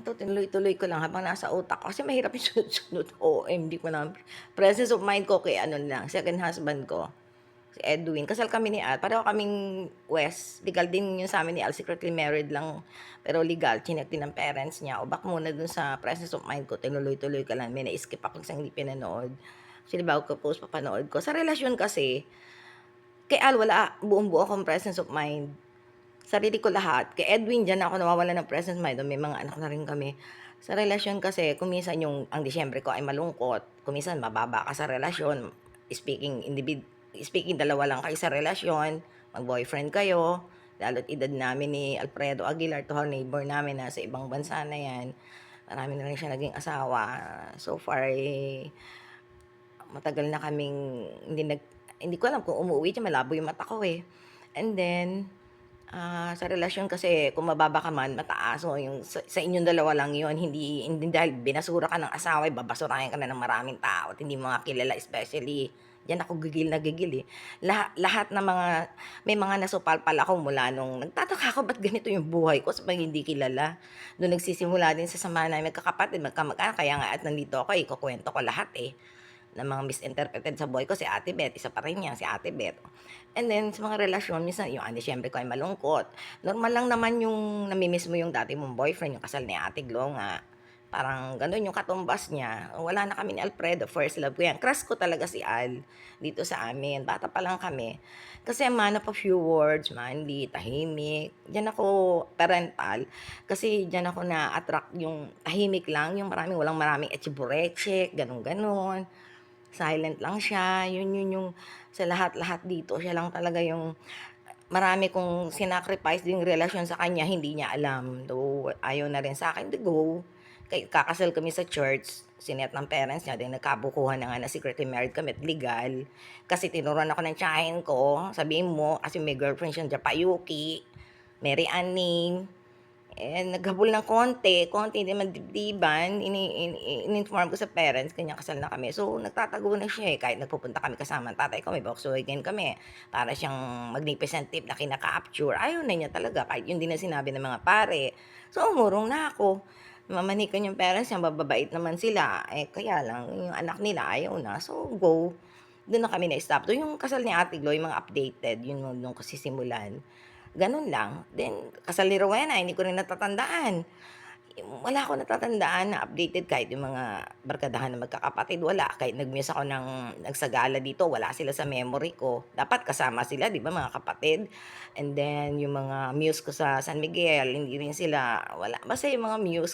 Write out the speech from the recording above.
Ito tinuloy-tuloy ko lang habang nasa utak ko kasi mahirap yung sunod-sunod, OMG ko na presence of mind ko kay ano lang, second husband ko, si Edwin. Kasal kami ni Al, pareho kaming West, legal din yun sa'min ni Al, secretly married lang, pero legal, chineck din ng parents niya. O back muna dun sa presence of mind ko, tinuloy-tuloy ko lang, may na-skip ako isang hindi pinanood. Actually, bago ko post, papanood ko. Sa relasyon kasi, kay Al wala, buong-buo akong presence of mind. Sarili ko lahat. Kay Edwin diyan ako nawawalan ng presence of mind, may mga anak na rin kami. Sa relasyon kasi kung minsan yung ang Disyembre ko ay malungkot, kung minsan mababa ka sa relasyon, speaking speaking dalawa lang kayo sa relasyon, mag-boyfriend kayo, lalo't edad namin ni Alfredo Aguilar, to our neighbor namin na sa ibang bansa na yan. Marami na rin siya naging asawa. So far, matagal na kaming hindi ko alam kung umuwi siya, malabo yung mata ko, eh. And then, sa relasyon kasi kung mababa ka man, mataas, so yung sa inyong dalawa lang yun, hindi dahil binasura ka ng asawa, babasurahin ka na ng maraming tao at hindi mo nga kilala, especially diyan ako gigil, eh. Lahat ng mga may mga nasupalpal ako mula nung nagtataka ako ba't ganito yung buhay ko sa pag hindi kilala. Dun nagsisimula din sa samahan naming magkakapatid, magkamag-anak, kaya nga at nandito ako, ikukuwento ko lahat, eh ng mga misinterpreted sa buhay ko, si Ate Beth, isa pa rin yan, si Ate Beth. And then, sa mga relasyon, minsan, yung siyempre ko ay malungkot. Normal lang naman yung namimiss mo yung dati mong boyfriend, yung kasal ni Ate Glo nga. Parang ganun yung katumbas niya. Wala na kami ni Alfredo, first love ko yan. Crush ko talaga si Al dito sa amin. Bata pa lang kami. Kasi man of a few words, manly, tahimik. Diyan ako parental. Kasi diyan ako na-attract yung tahimik lang, yung walang maraming echibureche, ganun-ganun. Silent lang siya, yun yung sa lahat-lahat dito siya lang talaga yung marami kong sinacrifice ding relasyon sa kanya, hindi niya alam. Though ayaw na rin sa akin to go. Kakasal kami sa church, sinet ng parents niya, then nagkabukuhan na nga na secretly married kami at legal. Kasi tinuruan ako ng tiyahin ko, sabihin mo, kasi may girlfriend siya, Japayuki, Mary Ann name. Naghabol ng konti hindi man dibdiban, in-inform ko sa parents, ganyan kasal na kami. So, nagtatago na siya, kahit nagpupunta kami kasama ang tatay ko, may Volkswagen kami, para siyang magnificent tip na kinaka-capture. Ayaw na niya talaga, kahit yun din ang sinabi ng mga pare. So, umurong na ako. Mamanikan yung parents niya, bababait naman sila. Kaya lang, yung anak nila ayaw na. So, go. Doon na kami na-stop. Doon yung kasal ni Ate Glo, yung mga updated, yun nung kasi simulan. Gano'n lang. Then kasal ni Rowena hindi ko rin natatandaan. Wala akong natatandaan na updated kahit yung mga barkadahan na magkakapatid, wala. Kahit nag-miss ako ng nagsagala dito, wala sila sa memory ko. Dapat kasama sila, 'di ba, mga kapatid? And then yung mga muse ko sa San Miguel, hindi rin sila, wala. Basta yung mga muse